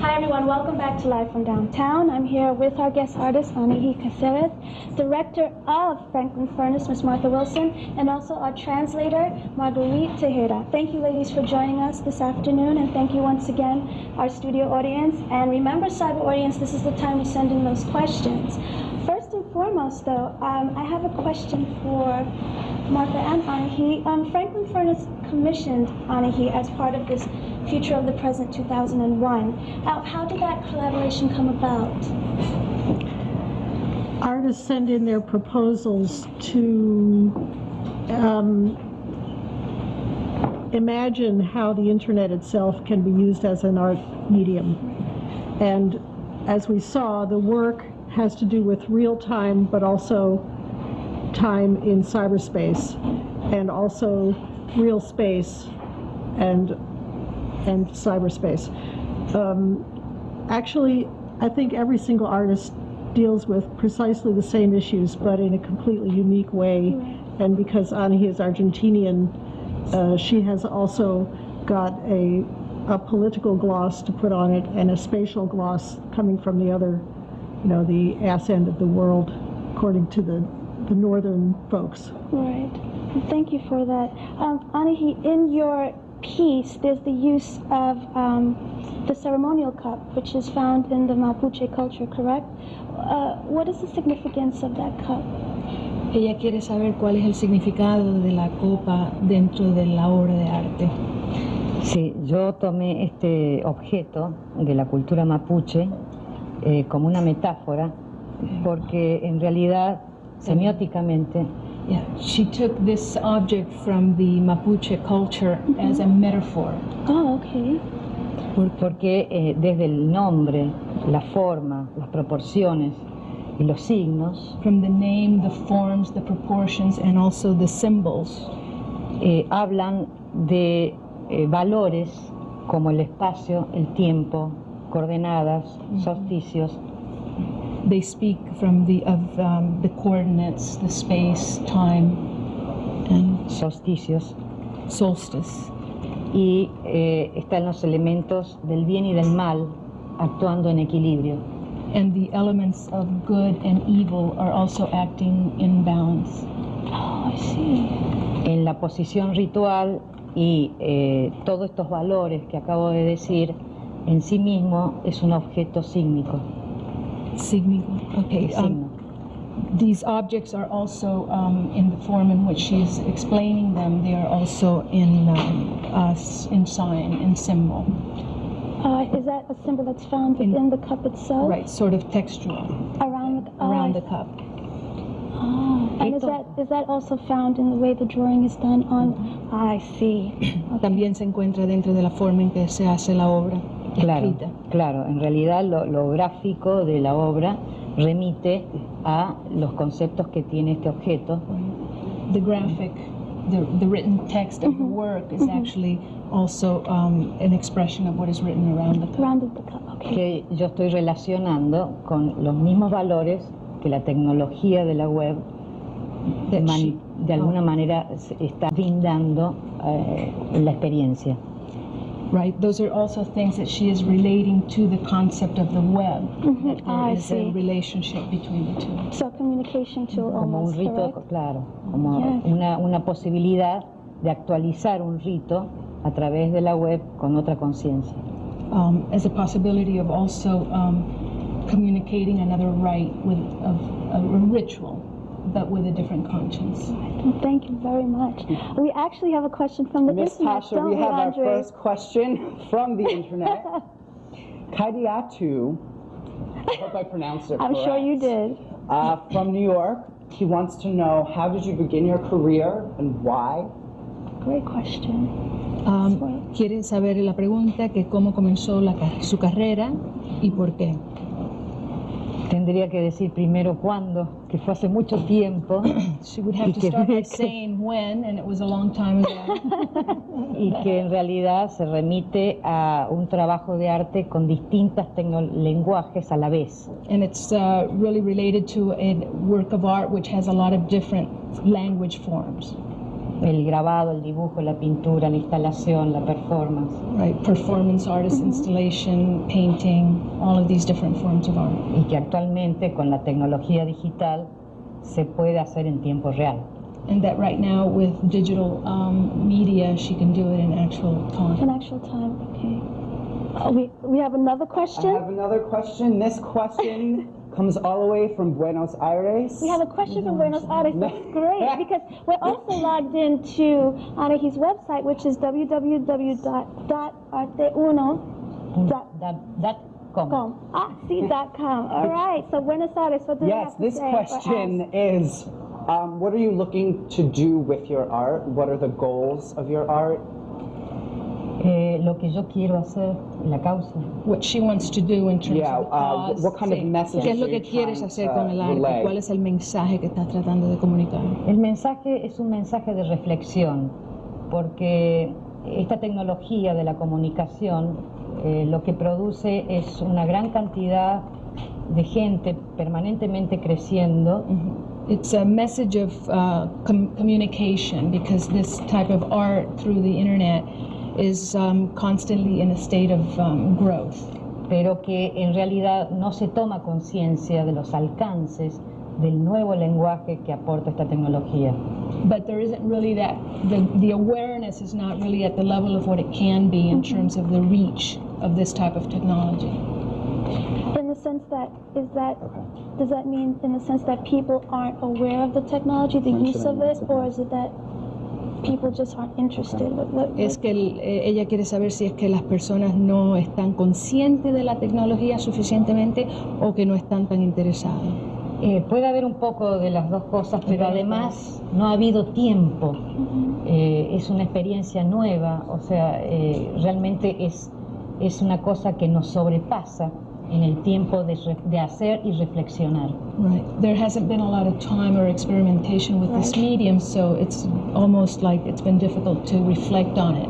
Hi everyone, welcome back to Live from Downtown. I'm here with our guest artist, Anahi Cáceres, director of Franklin Furnace, Ms. Martha Wilson, and also our translator, Margarita Talleda. Thank you ladies for joining us this afternoon, and thank you once again, our studio audience. And remember, cyber audience, this is the time we send in those questions. First and foremost though, I have a question for Martha and Anahi. Franklin Furnace commissioned Anahi as part of this Future of the Present 2001. How did that collaboration come about? Artists send in their proposals to imagine how the internet itself can be used as an art medium. And as we saw, the work has to do with real time, but also time in cyberspace, and also real space and cyberspace. Actually, I think every single artist deals with precisely the same issues, but in a completely unique way. And because Anahi is Argentinian, she has also got a political gloss to put on it and a spatial gloss coming from the other, the ass end of the world, according to the northern folks. Right. Thank you for that. Anahi, in your piece, there's the use of the ceremonial cup, which is found in the Mapuche culture, correct? What is the significance of that cup? Ella quiere saber cuál es el significado de la copa dentro de la obra de arte. Sí, yo tomé este objeto de la cultura mapuche como una metáfora, porque en realidad, semióticamente, yeah, she took this object from the Mapuche culture as a metaphor. Oh, okay. Porque desde el nombre, la forma, las proporciones y los signos, from the name, the forms, the proportions, and also the symbols, hablan de valores como el espacio, el tiempo, coordenadas, solsticios. They speak from the coordinates, the space, time, and solsticios, solstice. Y están los elementos del bien y del mal actuando en equilibrio. And the elements of good and evil are also acting in balance. Oh, I see. En la posición ritual y todos estos valores que acabo de decir, en sí mismo es un objeto sígnico. Signical. Okay. These objects are also in the form in which she's explaining them. They are also in sign, in symbol. Is that a symbol that's found within the cup itself? Right, sort of textual. Around the cup. Oh, and is that also found in the way the drawing is done on? I see. Okay. También se encuentra dentro de la forma en que se hace la obra. Claro, en realidad lo gráfico de la obra remite a los conceptos que tiene este objeto. The graphic, the written text of the work is actually also an expression of what is written around the cup. Around the cup, okay. Que yo estoy relacionando con los mismos valores que la tecnología de la web de alguna manera está brindando la experiencia. Right, those are also things that she is relating to the concept of the web. That there is a relationship between the two. So communication tool como almost, un rito, correct? claro, como una posibilidad de actualizar un rito a través de la web con otra conciencia. As a possibility of also communicating another rite with a ritual, but with a different conscience. Thank you very much. We actually have a question from the Miss internet, Tasha, don't we have Andre? our first question from the internet. Kadiatu, I hope I pronounced it correct. I'm sure you did. From New York, he wants to know, how did you begin your career and why? Great question. Quiere saber la pregunta que cómo comenzó su carrera y por qué. Tendría que decir primero cuándo, que fue hace mucho tiempo. She would have to start by saying when, and it was a long time ago. Y que en realidad se remite a un trabajo de arte con distintos lenguajes a la vez. And it's really related to a work of art which has a lot of different language forms. el grabado, el dibujo, la pintura, la instalación, la performance. Right, performance artist, installation, painting, all of these different forms of art. Y que actualmente con la tecnología digital se puede hacer en tiempo real. And that right now with digital media, she can do it in actual time. In actual time, okay. We have another question? I have another question. This question comes all the way from Buenos Aires. We have a question from Buenos Aires. That's great, because we're also logged into Anahi's website, which is www.arte1.com. .com. All right, so Buenos Aires, what do you have to Yes, this say? question is, what are you looking to do with your art? What are the goals of your art? Lo que yo quiero hacer, la causa. What she wants to do in terms Yeah, of the cause. what kind of message ¿Qué es lo are you que quieres trying hacer to con el arte? relay? ¿Cuál es el mensaje que estás tratando de comunicar? El mensaje es un mensaje de reflexión, porque esta tecnología de la comunicación lo que produce es una gran cantidad de gente permanentemente creciendo. It's a message of communication, because this type of art through the internet is constantly in a state of growth. Pero que en realidad no se toma conciencia de los alcances del nuevo lenguaje que aporta esta tecnología. But there isn't really that, the awareness is not really at the level of what it can be in terms of the reach of this type of technology. In the sense that, does that mean in the sense that people aren't aware of the technology, the use of it, or is it that people just aren't interested? Es que ella quiere saber si es que las personas no están conscientes de la tecnología suficientemente o que no están tan interesadas. Puede haber un poco de las dos cosas, pero además no ha habido tiempo. Es una experiencia nueva, o sea, realmente es una cosa que nos sobrepasa en el tiempo de hacer y reflexionar. Right. There hasn't been a lot of time or experimentation with this medium, so it's almost like it's been difficult to reflect on it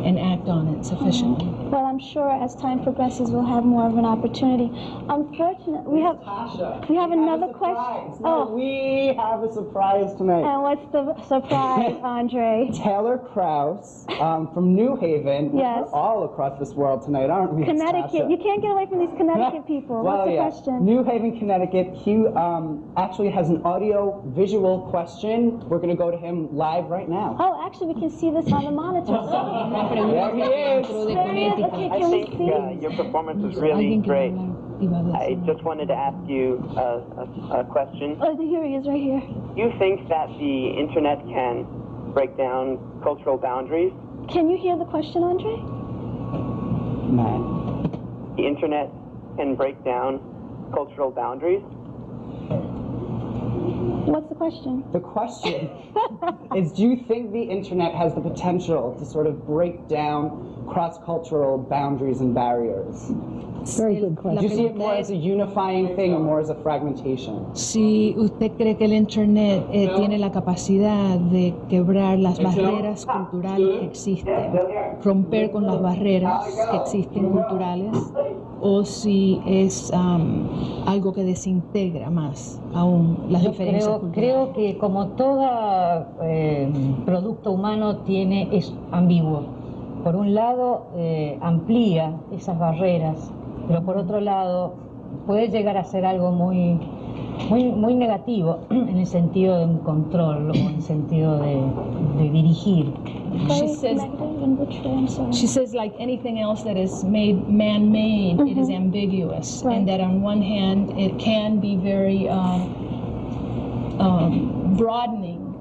and act on it sufficiently. Well, I'm sure as time progresses, we'll have more of an opportunity. Unfortunately, we have another question. No, we have a surprise tonight. And what's the surprise, Andre? Taylor Krause from New Haven. Yes. We're all across this world tonight, aren't we? Connecticut. Tasha? You can't get away from these Connecticut people. Well, What's the yeah. question? New Haven, Connecticut. He actually has an audio-visual question. We're going to go to him live right now. Oh, actually, we can see this on the monitor. There he is. There he is. Okay, I can we think see? your performance was really great. I just wanted to ask you a question. Oh, here he is, right here. Do you think that the internet can break down cultural boundaries? Can you hear the question, Andre? Man. The internet can break down cultural boundaries? What's the question? The question is, do you think the internet has the potential to sort of break down cross-cultural boundaries and barriers? Very good question. Do you see it more as a unifying thing or more as a fragmentation? Si usted cree que el Internet tiene la capacidad de quebrar las barreras culturales que existen, romper con las barreras que existen culturales, o si es algo que desintegra más aún las diferencias culturales. Creo que como todo producto humano es ambiguo. Por un lado amplía esas barreras, pero por otro lado puede llegar a ser algo muy negativo en el sentido de un control o en el sentido de dirigir. She says, like anything else that is made man-made, it is ambiguous, and that on one hand it can be very broadening,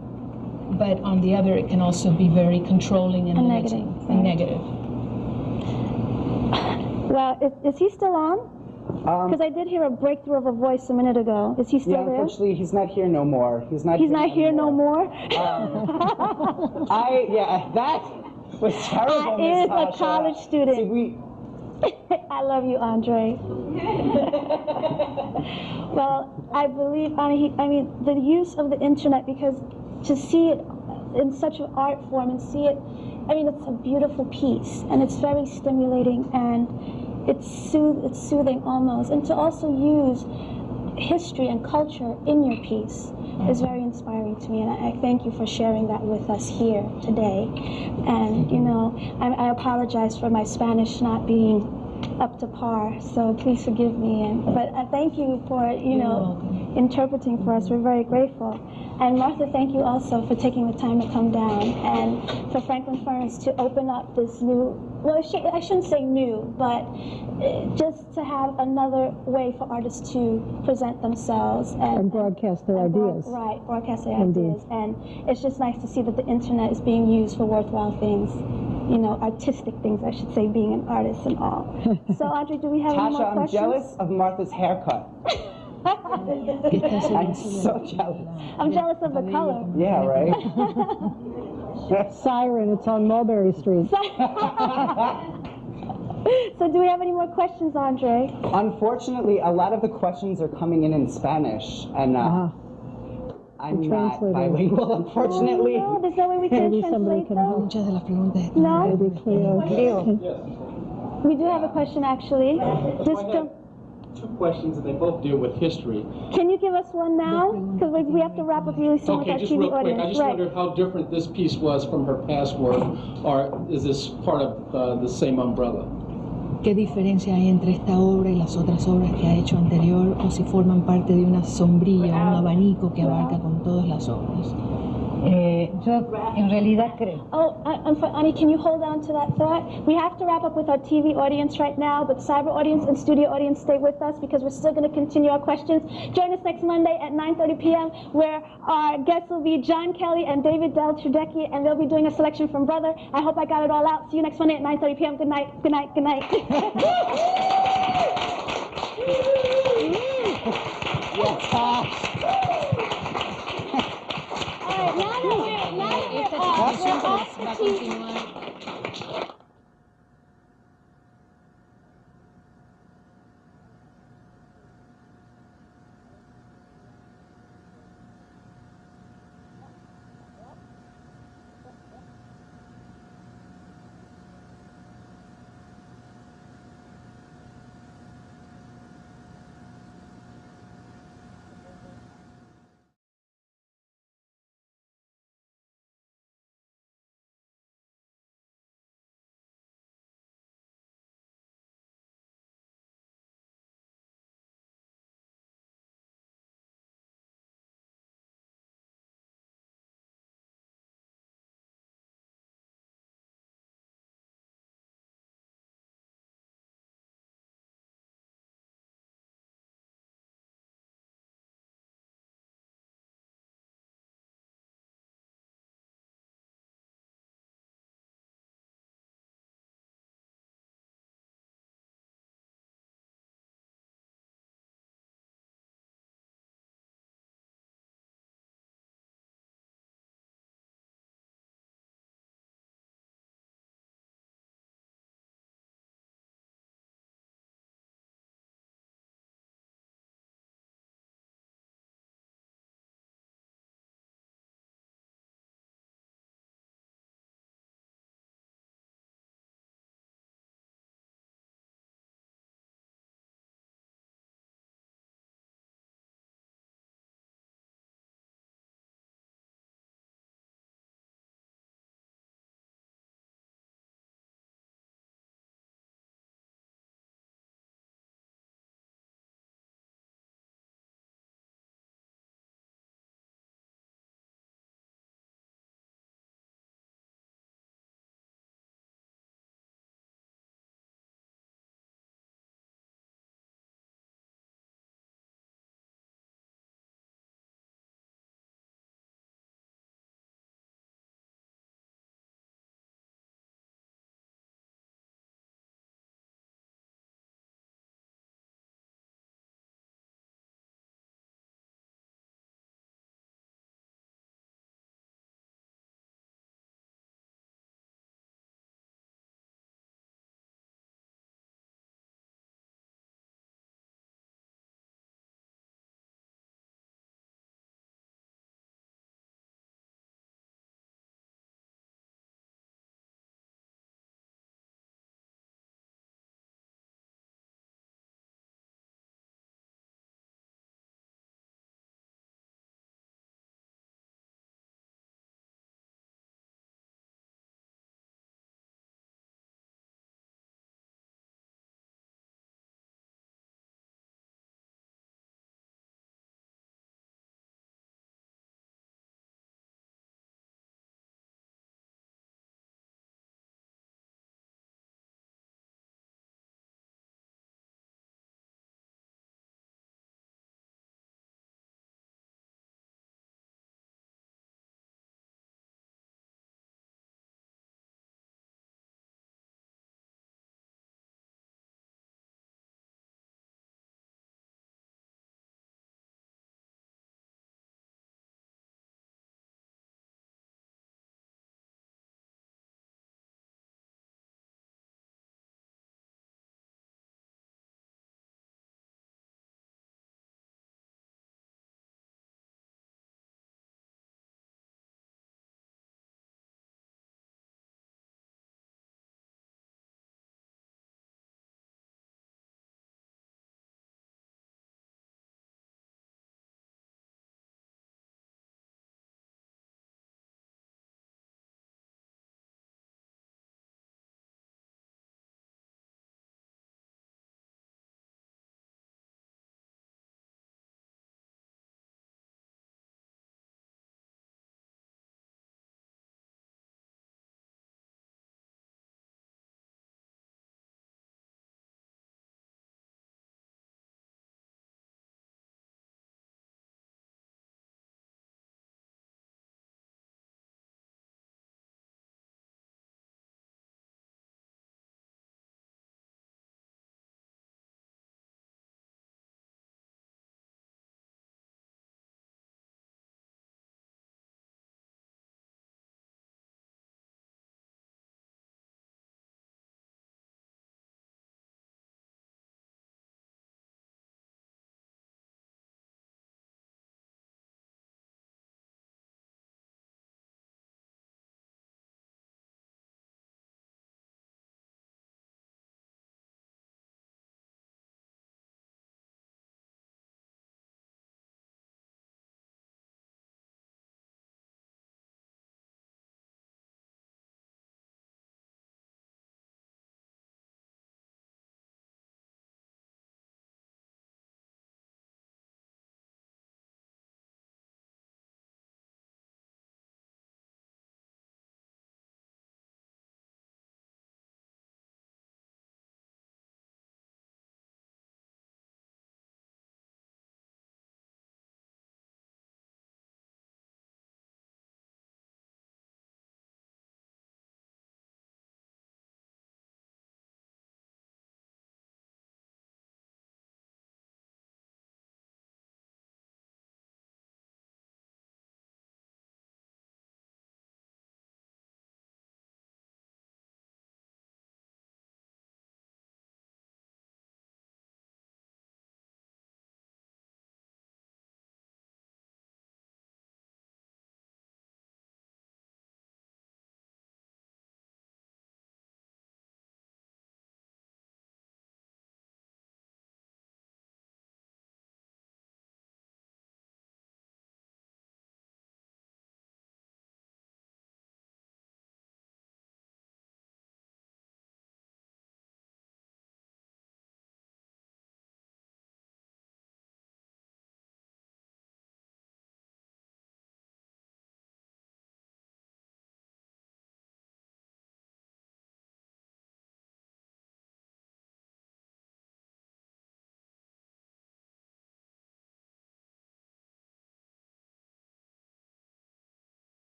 but on the other it can also be very controlling and limiting and negative. Well, is he still on? Because I did hear a breakthrough of a voice a minute ago. Is he still there? Unfortunately, he's not here no more. He's not here no more? That was terrible, He is Miss Tasha. a college student. See, I love you, Andre. Well, I believe, the use of the internet, because to see it in such an art form and see it, it's a beautiful piece, and it's very stimulating, and it's soothing almost. And to also use history and culture in your piece is very inspiring. inspiring to me, and I thank you for sharing that with us here today. And, you know, I apologize for my Spanish not being up to par, so please forgive me. But I thank you for, you know, interpreting for us. We're very grateful. And Martha, thank you also for taking the time to come down, and for Franklin Furnace to open up this new, well, I shouldn't say new, but just to have another way for artists to present themselves and broadcast their ideas. Broadcast their Indeed. ideas. And it's just nice to see that the internet is being used for worthwhile things, you know, artistic things, I should say, being an artist and all. So, Audrey, do we have any more Tasha, I'm questions? jealous of Martha's haircut. I'm so jealous. I'm jealous of the color. Yeah, right? Siren, it's on Mulberry Street. So do we have any more questions, Andre? Unfortunately, a lot of the questions are coming in Spanish, and I'm not bilingual, unfortunately. Oh, no, there's no way we can translate them? Muchas de las preguntas No? Maybe Cleo. We do have a question, actually. Two questions, and they both deal with history. Can you give us one now? Because we have to wrap up really soon with our just TV real quick. audience. I just wondered how different this piece was from her past work, or is this part of the same umbrella? ¿Qué diferencia hay entre esta obra y las otras obras que ha hecho anterior, o si forman parte de una sombrilla, un abanico que abarca con todas las obras? Yo en realidad creo. Oh, Anahí, can you hold on to that thought? We have to wrap up with our TV audience right now, but cyber audience and studio audience, stay with us because we're still going to continue our questions. Join us next Monday at 9:30 p.m. where our guests will be John Kelly and David Del Trudecki, and they'll be doing a selection from Brother. I hope I got it all out. See you next Monday at 9:30 p.m. Good night, good night, good night. Now that we're off the TV.